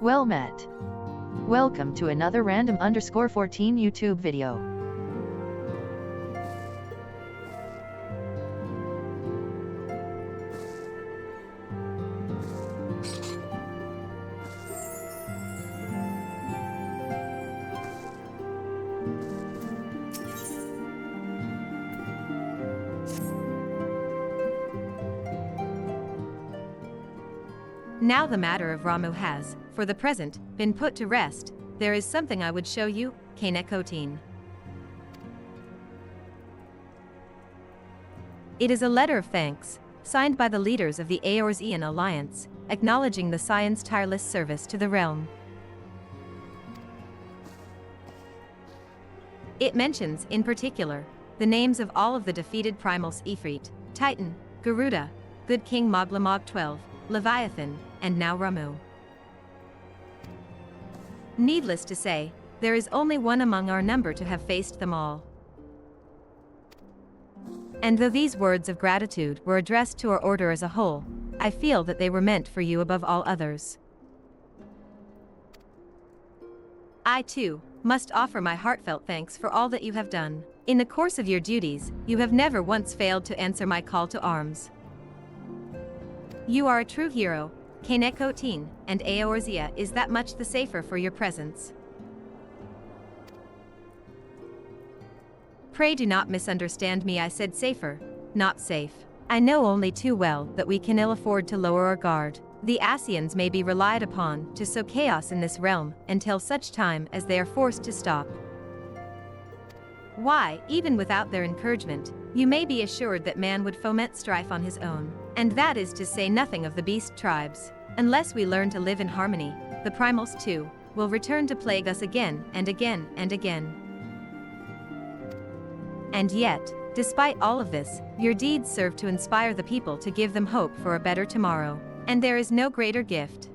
Well met. Welcome to another random_14 YouTube video. Now the matter of Ramu has, for the present, been put to rest. There is something I would show you, Kanekotin. It is a letter of thanks, signed by the leaders of the Eorzean Alliance, acknowledging the Scion's tireless service to the realm. It mentions, in particular, the names of all of the defeated primals Ifrit, Titan, Garuda, Good King Moglamog 12, Leviathan, and now Ramu. Needless to say, there is only one among our number to have faced them all. And though these words of gratitude were addressed to our order as a whole, I feel that they were meant for you above all others. I, too, must offer my heartfelt thanks for all that you have done. In the course of your duties, you have never once failed to answer my call to arms. You are a true hero, Kanekotin, and Eorzea is that much the safer for your presence. Pray do not misunderstand me, I said safer, not safe. I know only too well that we can ill afford to lower our guard. The Ascians may be relied upon to sow chaos in this realm until such time as they are forced to stop. Why, even without their encouragement, you may be assured that man would foment strife on his own, and that is to say nothing of the beast tribes. Unless we learn to live in harmony, the primals too will return to plague us again and again and again. And yet, despite all of this, your deeds serve to inspire the people to give them hope for a better tomorrow, and there is no greater gift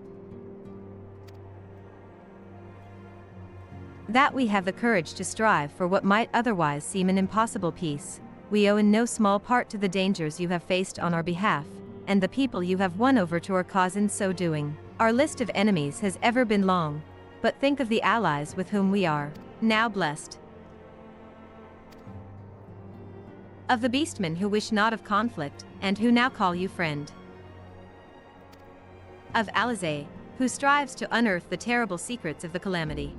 that we have the courage to strive for what might otherwise seem an impossible peace. We owe in no small part to the dangers you have faced on our behalf, and the people you have won over to our cause in so doing. Our list of enemies has ever been long, but think of the allies with whom we are now blessed. Of the beastmen who wish not of conflict, and who now call you friend. Of Eorzea, who strives to unearth the terrible secrets of the calamity.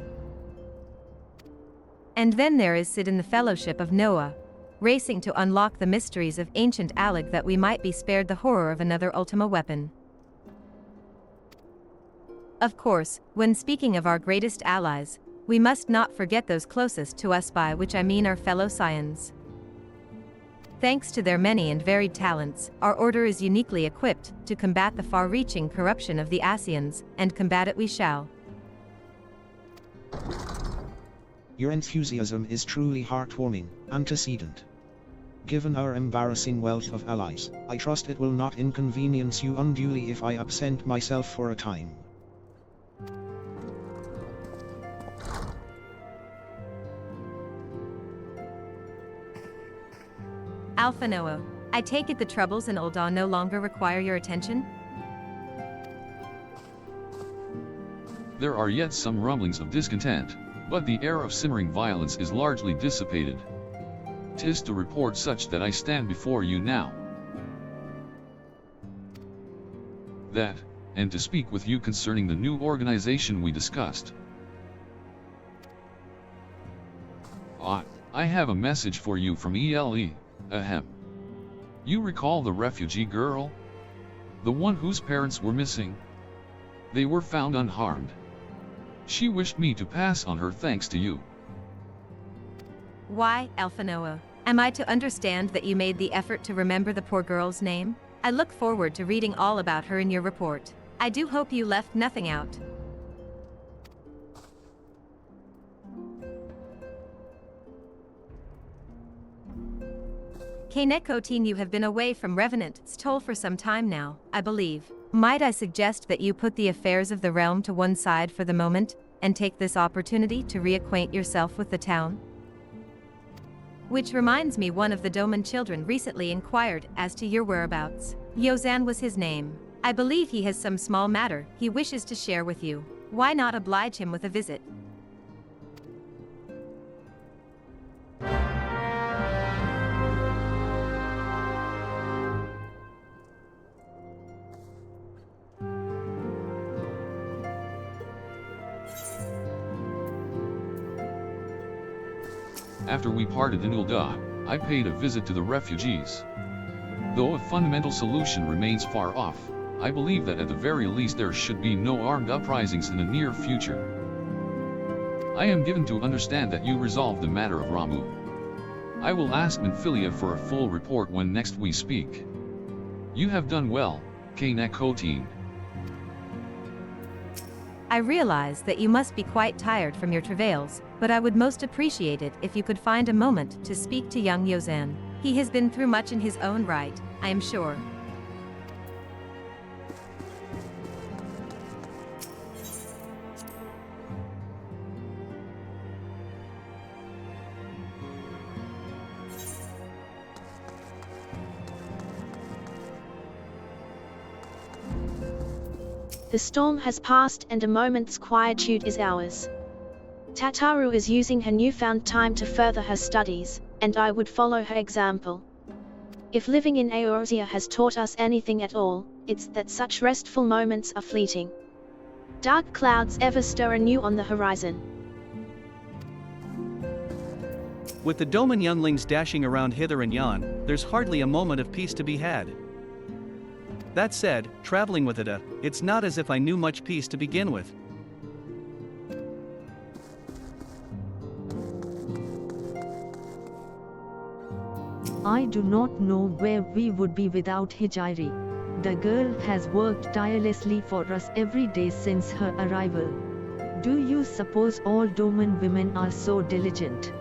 And then there is Sid in the fellowship of Noah, racing to unlock the mysteries of ancient Alig that we might be spared the horror of another Ultima weapon. Of course, when speaking of our greatest allies, we must not forget those closest to us, by which I mean our fellow Scions. Thanks to their many and varied talents, our order is uniquely equipped to combat the far-reaching corruption of the Ascians, and combat it we shall. Your enthusiasm is truly heartwarming, Antecedent. Given our embarrassing wealth of allies, I trust it will not inconvenience you unduly if I absent myself for a time. Alpha Noah, I take it the troubles in Ul'dah no longer require your attention? There are yet some rumblings of discontent, but the air of simmering violence is largely dissipated. 'Tis to report such that I stand before you now. That, and to speak with you concerning the new organization we discussed. I have a message for you from ELE, ahem. You recall the refugee girl? The one whose parents were missing? They were found unharmed. She wished me to pass on her thanks to you. Why, Alpha Noah, am I to understand that you made the effort to remember the poor girl's name? I look forward to reading all about her in your report. I do hope you left nothing out. Kanekotin, you have been away from Revenant's Toll for some time now, I believe. Might I suggest that you put the affairs of the realm to one side for the moment, and take this opportunity to reacquaint yourself with the town? Which reminds me, one of the Doman children recently inquired as to your whereabouts. Yozan was his name. I believe he has some small matter he wishes to share with you. Why not oblige him with a visit? After we parted in Ul'dah, I paid a visit to the refugees. Though a fundamental solution remains far off, I believe that at the very least there should be no armed uprisings in the near future. I am given to understand that you resolved the matter of Ramu. I will ask Minfilia for a full report when next we speak. You have done well, Kane. I realize that you must be quite tired from your travails, but I would most appreciate it if you could find a moment to speak to young Yozan. He has been through much in his own right, I am sure. The storm has passed and a moment's quietude is ours. Tataru is using her newfound time to further her studies, and I would follow her example. If living in Eorzea has taught us anything at all, it's that such restful moments are fleeting. Dark clouds ever stir anew on the horizon. With the Doman younglings dashing around hither and yon, there's hardly a moment of peace to be had. That said, traveling with Ida, it's not as if I knew much peace to begin with. I do not know where we would be without Hijiri. The girl has worked tirelessly for us every day since her arrival. Do you suppose all Doman women are so diligent?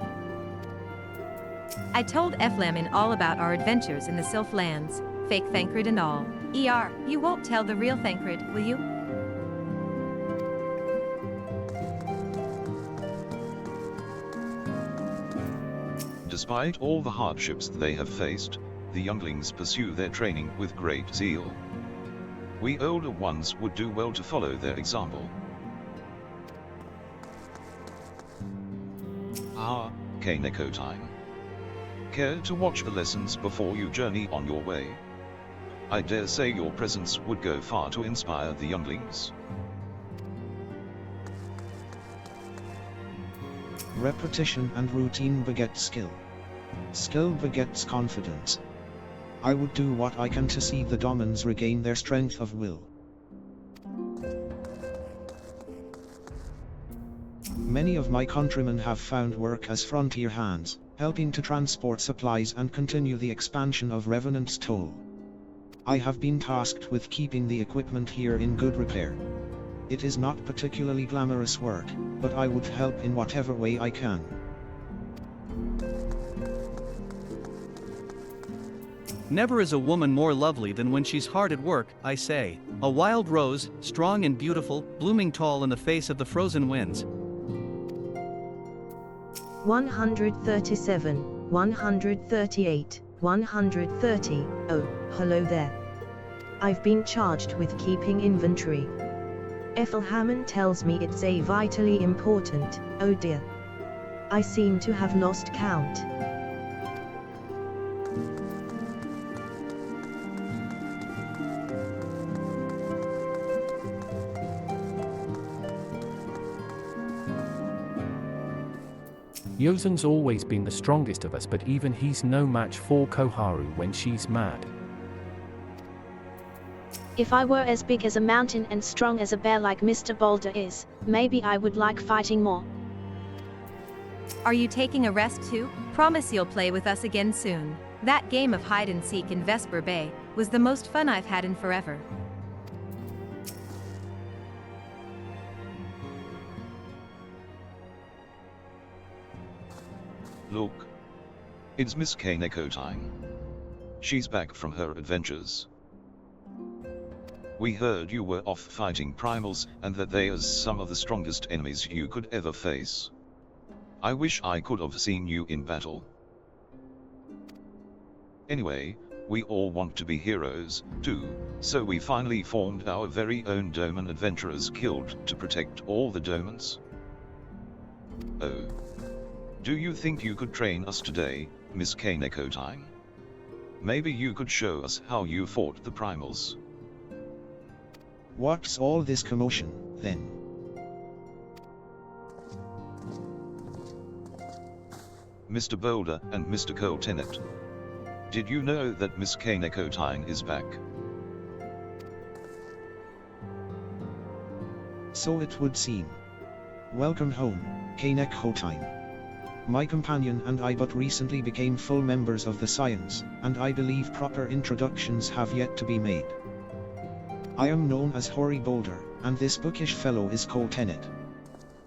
I told Eflamin all about our adventures in the Sylph lands, fake Thancred and all. You won't tell the real Thancred, will you? Despite all the hardships they have faced, the younglings pursue their training with great zeal. We older ones would do well to follow their example. Kaneko time. Care to watch the lessons before you journey on your way? I dare say your presence would go far to inspire the younglings. Repetition and routine beget skill. Skill begets confidence. I would do what I can to see the Domans regain their strength of will. Many of my countrymen have found work as frontier hands, helping to transport supplies and continue the expansion of Revenant's toll. I have been tasked with keeping the equipment here in good repair. It is not particularly glamorous work, but I would help in whatever way I can. Never is a woman more lovely than when she's hard at work, I say. A wild rose, strong and beautiful, blooming tall in the face of the frozen winds. 137, 138, 130, oh, hello there. I've been charged with keeping inventory. Ethel Hammond tells me it's a vitally important, oh dear. I seem to have lost count. Yozan's always been the strongest of us, but even he's no match for Koharu when she's mad. If I were as big as a mountain and strong as a bear like Mr. Boulder is, maybe I would like fighting more. Are you taking a rest too? Promise you'll play with us again soon. That game of hide and seek in Vesper Bay was the most fun I've had in forever. Look. It's Miss Kaneko time. She's back from her adventures. We heard you were off fighting primals, and that they are some of the strongest enemies you could ever face. I wish I could have seen you in battle. Anyway, We all want to be heroes, too, so we finally formed our very own Doman Adventurers Guild to protect all the Domans. Oh. Do you think you could train us today, Miss Kanekotine? Maybe you could show us how you fought the Primals. What's all this commotion, then? Mr. Boulder and Mr. Coltenet. Did you know that Miss Kanekotine is back? So it would seem. Welcome home, Kanekotine. My companion and I but recently became full members of the Science, and I believe proper introductions have yet to be made. I am known as Hoary Boulder, and this bookish fellow is Coltenet.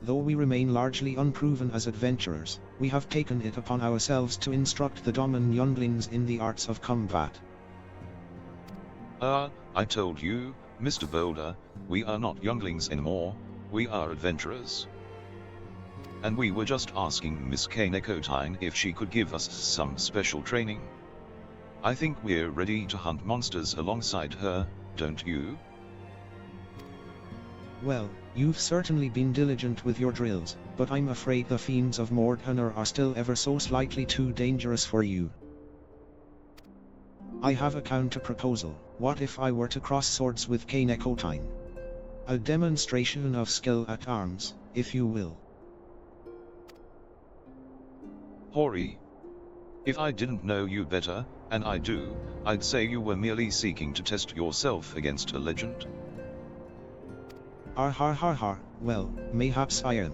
Though we remain largely unproven as adventurers, we have taken it upon ourselves to instruct the Doman younglings in the arts of combat. I told you, Mr. Boulder, we are not younglings anymore, we are adventurers. And we were just asking Miss Kanekotine if she could give us some special training. I think we're ready to hunt monsters alongside her, don't you? Well, you've certainly been diligent with your drills, but I'm afraid the fiends of Mordhunner are still ever so slightly too dangerous for you. I have a counter-proposal. What if I were to cross swords with Kanekotine? A demonstration of skill at arms, if you will. Hoary. If I didn't know you better, and I do, I'd say you were merely seeking to test yourself against a legend. Well, mayhaps I am.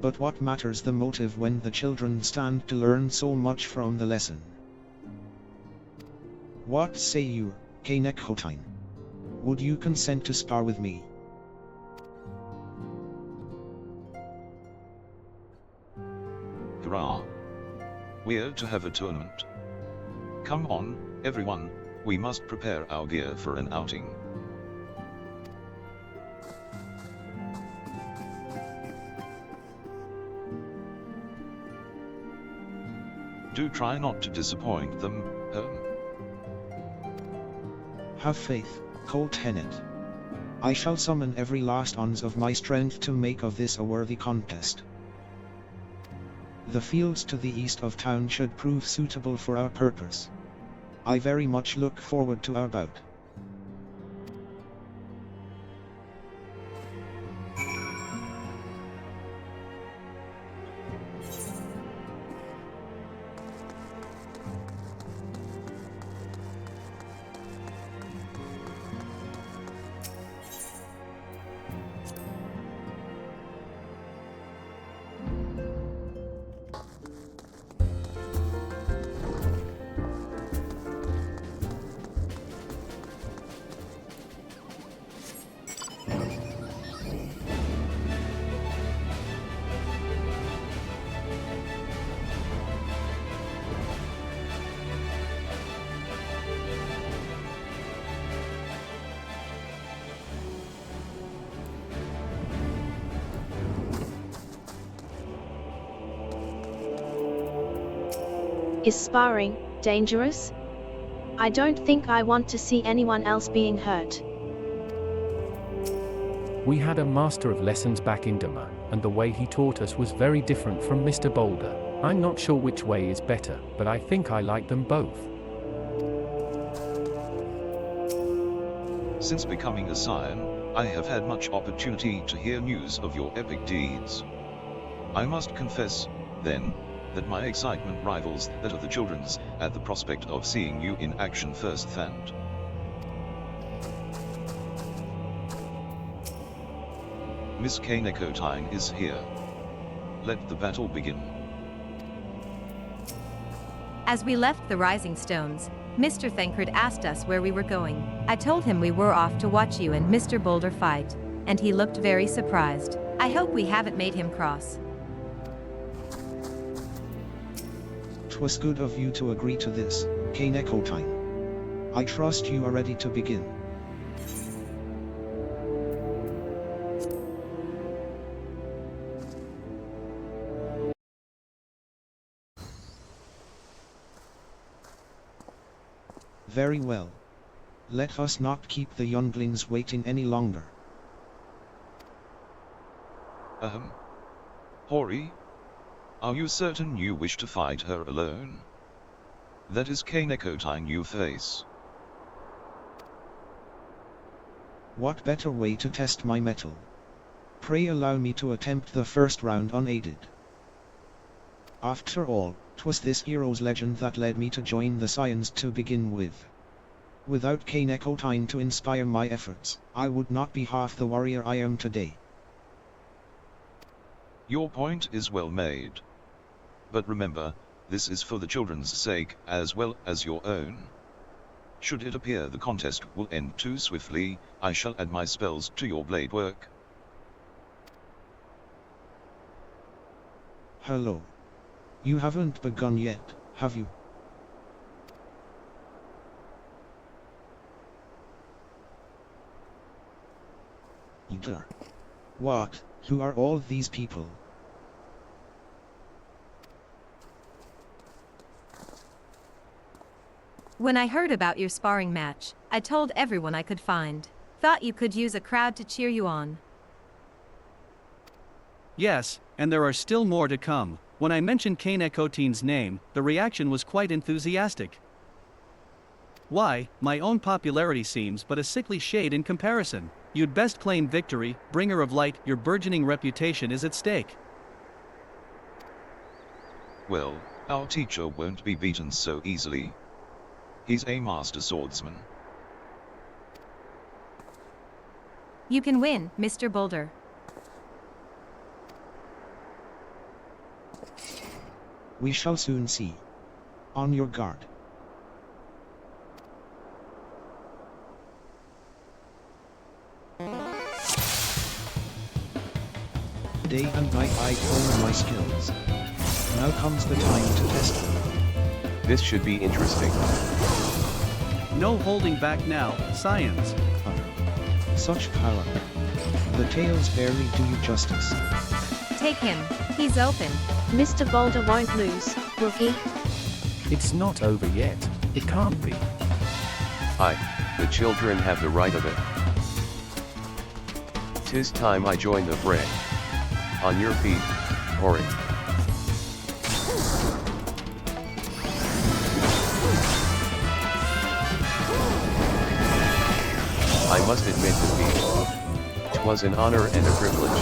But what matters the motive when the children stand to learn so much from the lesson? What say you, Kanekotine? Would you consent to spar with me? Hurrah! We're to have a tournament. Come on, everyone, we must prepare our gear for an outing. Do try not to disappoint them, Have faith, Coltenet. I shall summon every last ounce of my strength to make of this a worthy contest. The fields to the east of town should prove suitable for our purpose. I very much look forward to our bout. Is sparring dangerous? I don't think I want to see anyone else being hurt. We had a master of lessons back in Doma, and the way he taught us was very different from Mr. Boulder. I'm not sure which way is better, but I think I like them both. Since becoming a scion, I have had much opportunity to hear news of your epic deeds. I must confess, then, that my excitement rivals that of the children's at the prospect of seeing you in action firsthand. Miss Kanekotine is here. Let the battle begin. As we left the Rising Stones, Mr. Thancred asked us where we were going. I told him we were off to watch you and Mr. Boulder fight, and he looked very surprised. I hope we haven't made him cross. 'Twas good of you to agree to this, Kanekotine. I trust you are ready to begin. Very well. Let us not keep the younglings waiting any longer. Hori? Are you certain you wish to fight her alone? That is Kaneko you face. What better way to test my mettle? Pray allow me to attempt the first round unaided. After all, 'twas this hero's legend that led me to join the Scions to begin with. Without Kaneko to inspire my efforts, I would not be half the warrior I am today. Your point is well made. But remember, this is for the children's sake as well as your own. Should it appear the contest will end too swiftly, I shall add my spells to your blade work. Hello. You haven't begun yet, have you? Either. What? Who are all these people? When I heard about your sparring match, I told everyone I could find. Thought you could use a crowd to cheer you on. Yes, and there are still more to come. When I mentioned Kanekotine's name, the reaction was quite enthusiastic. Why, my own popularity seems but a sickly shade in comparison. You'd best claim victory, bringer of light, your burgeoning reputation is at stake. Well, our teacher won't be beaten so easily. He's a master swordsman. You can win, Mr. Boulder. We shall soon see. On your guard. Day and night I hone my skills. Now comes the time to test them. This should be interesting. No holding back now, Scions. Such power. The tales barely do you justice. Take him. He's open. Mr. Boulder won't lose, will he? It's not over yet. It can't be. The children have the right of it. 'Tis time I join the fray. On your feet, Hori. I must admit defeat. 'Twas an honor and a privilege.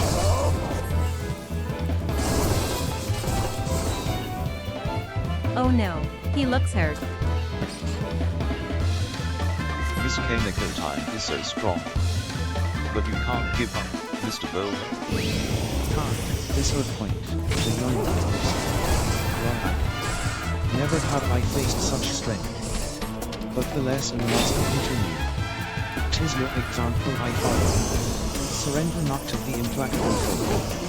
Oh no, he looks hurt. Miss Kaneko is so strong. But you can't give up, Mr. Boulder. Can't disappoint the young ones. Never have I faced such strength. But the lesson must continue. 'Tis your example I follow. Surrender not to the implacable foe.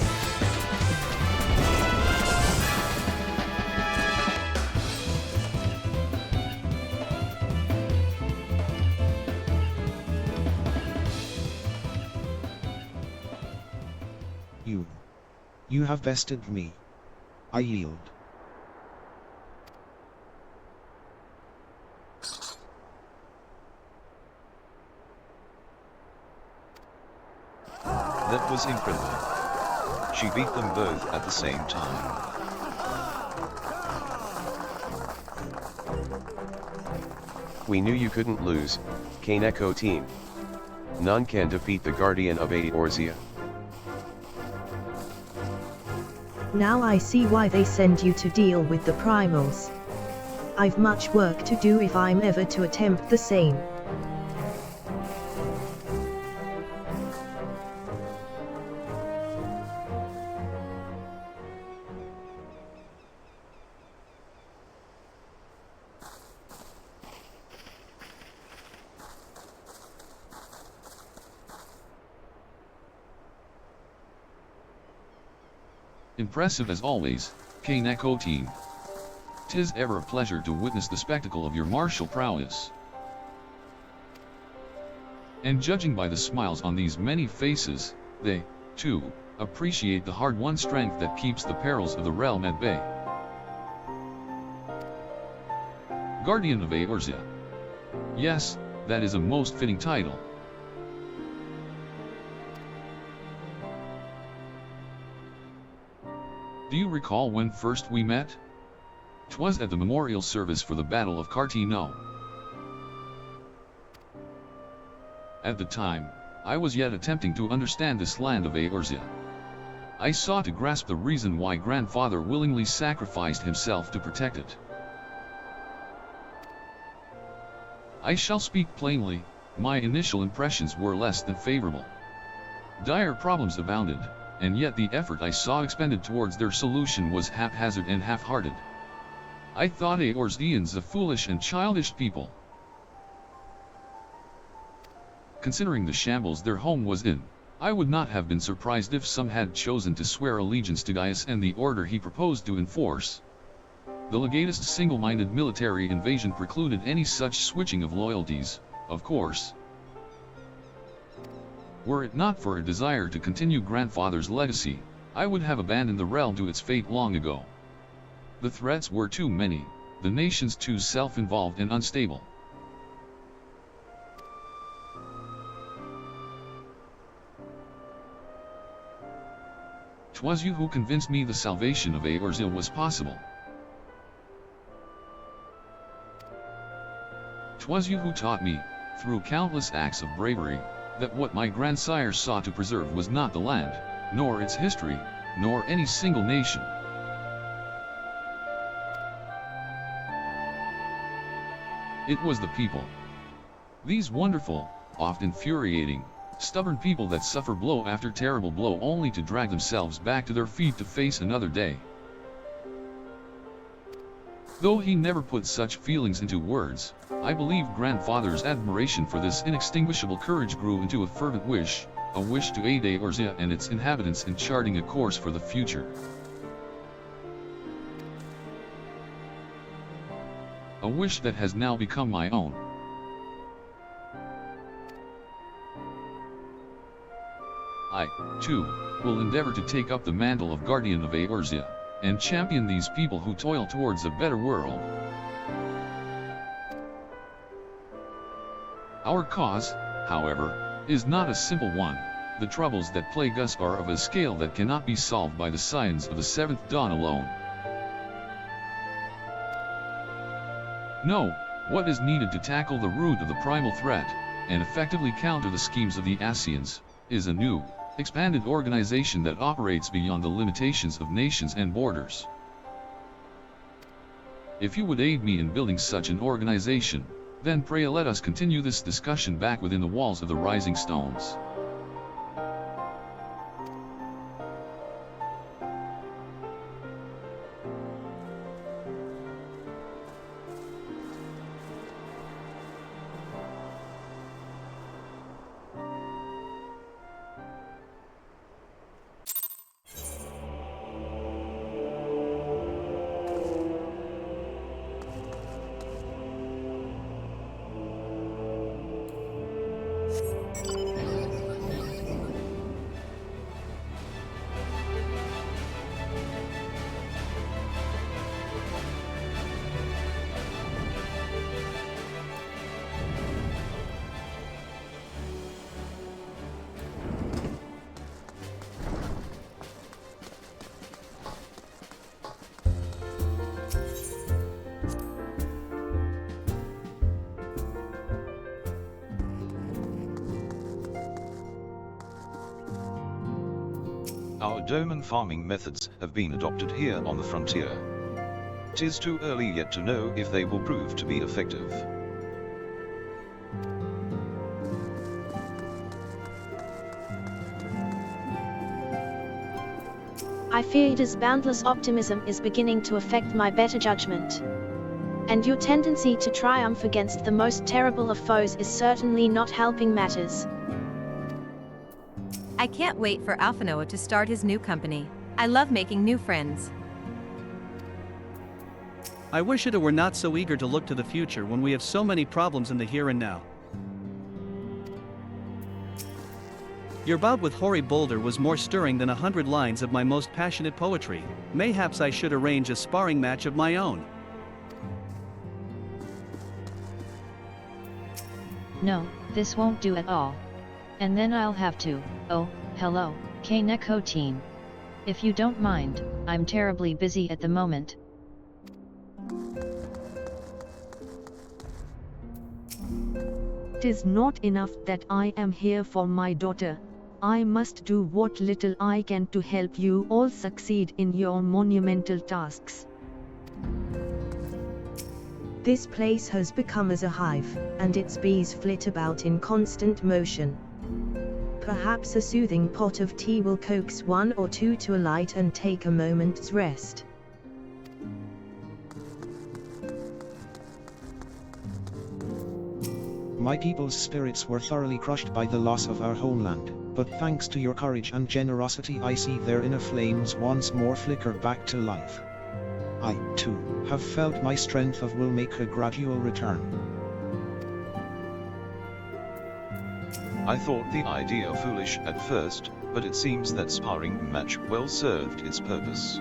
You have bested me. I yield. That was incredible. She beat them both at the same time. We knew you couldn't lose, Kaneko team. None can defeat the Guardian of Eorzea. Now I see why they send you to deal with the primals. I've much work to do if I'm ever to attempt the same. Impressive as always, Kaneko team. 'Tis ever a pleasure to witness the spectacle of your martial prowess. And judging by the smiles on these many faces, they, too, appreciate the hard-won strength that keeps the perils of the realm at bay. Guardian of Eorzea, Yes, that is a most fitting title. Do you recall when first we met? 'Twas at the memorial service for the Battle of Cartino. At the time, I was yet attempting to understand this land of Eorzea. I sought to grasp the reason why grandfather willingly sacrificed himself to protect it. I shall speak plainly, my initial impressions were less than favorable. Dire problems abounded, and yet the effort I saw expended towards their solution was haphazard and half-hearted. I thought Eorzeans a foolish and childish people. Considering the shambles their home was in, I would not have been surprised if some had chosen to swear allegiance to Gaius and the order he proposed to enforce. The legatist's single-minded military invasion precluded any such switching of loyalties, of course. Were it not for a desire to continue grandfather's legacy, I would have abandoned the realm to its fate long ago. The threats were too many, the nations too self-involved and unstable. "'Twas you who convinced me the salvation of Eorzea was possible. 'Twas you who taught me, through countless acts of bravery, that what my grandsire sought to preserve was not the land, nor its history, nor any single nation. It was the people. These wonderful, oft infuriating, stubborn people that suffer blow after terrible blow only to drag themselves back to their feet to face another day." Though he never put such feelings into words, I believe grandfather's admiration for this inextinguishable courage grew into a fervent wish, a wish to aid Eorzea and its inhabitants in charting a course for the future. A wish that has now become my own. I, too, will endeavor to take up the mantle of Guardian of Eorzea, and champion these people who toil towards a better world. Our cause, however, is not a simple one. The troubles that plague us are of a scale that cannot be solved by the signs of the seventh dawn alone. No, what is needed to tackle the root of the primal threat, and effectively counter the schemes of the Ascians, is a new, expanded organization that operates beyond the limitations of nations and borders. If you would aid me in building such an organization, then pray let us continue this discussion back within the walls of the Rising Stones. Our domain farming methods have been adopted here on the frontier. 'Tis too early yet to know if they will prove to be effective. I fear it is boundless optimism is beginning to affect my better judgment. And your tendency to triumph against the most terrible of foes is certainly not helping matters. I can't wait for Alphanoa to start his new company. I love making new friends. I wish it were not so eager to look to the future when we have so many problems in the here and now. Your bout with Hoary Boulder was more stirring than 100 lines of my most passionate poetry. Mayhaps I should arrange a sparring match of my own. No, this won't do at all. And then I'll have to, oh, hello, Kaneko team. If you don't mind, I'm terribly busy at the moment. It is not enough that I am here for my daughter. I must do what little I can to help you all succeed in your monumental tasks. This place has become as a hive, and its bees flit about in constant motion. Perhaps a soothing pot of tea will coax one or two to alight and take a moment's rest. My people's spirits were thoroughly crushed by the loss of our homeland, but thanks to your courage and generosity I see their inner flames once more flicker back to life. I, too, have felt my strength of will make a gradual return. I thought the idea foolish at first, but it seems that sparring match well served its purpose.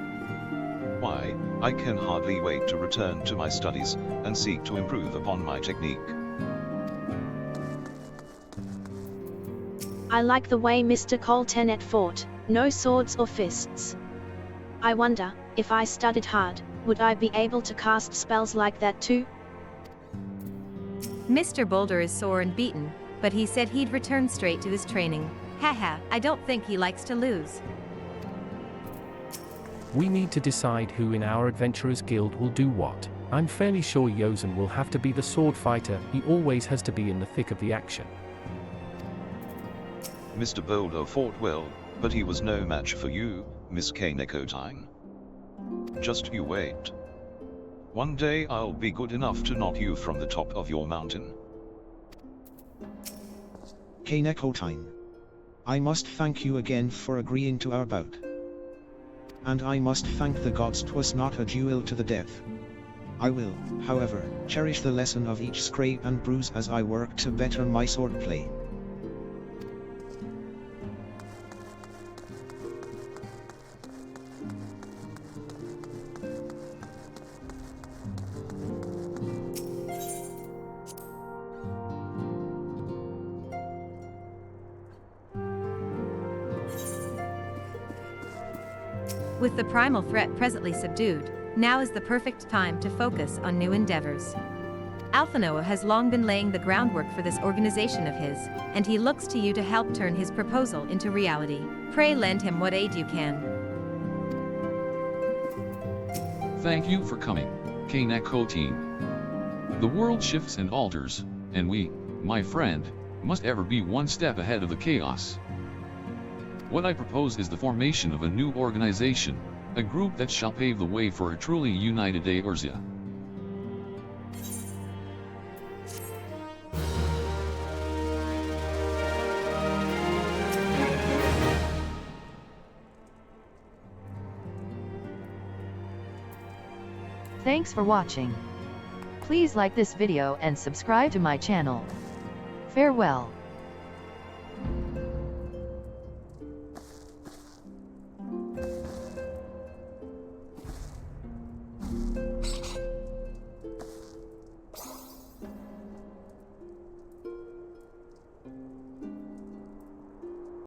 Why, I can hardly wait to return to my studies, and seek to improve upon my technique. I like the way Mr. Coltenet fought, no swords or fists. I wonder, if I studied hard, would I be able to cast spells like that too? Mr. Boulder is sore and beaten, but he said he'd return straight to his training. Haha, I don't think he likes to lose. We need to decide who in our Adventurers Guild will do what. I'm fairly sure Yozen will have to be the sword fighter, he always has to be in the thick of the action. Mr. Boulder fought well, but he was no match for you, Miss Kaneko. Just you wait. One day I'll be good enough to knock you from the top of your mountain. Kaneko, I must thank you again for agreeing to our bout. And I must thank the gods 'twas not a duel to the death. I will, however, cherish the lesson of each scrape and bruise as I work to better my swordplay. With the primal threat presently subdued, now is the perfect time to focus on new endeavors. Alphanoa has long been laying the groundwork for this organization of his, and he looks to you to help turn his proposal into reality. Pray lend him what aid you can. Thank you for coming, Kaneko team. The world shifts and alters, and we, my friend, must ever be one step ahead of the chaos. What I propose is the formation of a new organization, a group that shall pave the way for a truly united Eorzea. Thanks for watching. Please like this video and subscribe to my channel. Farewell.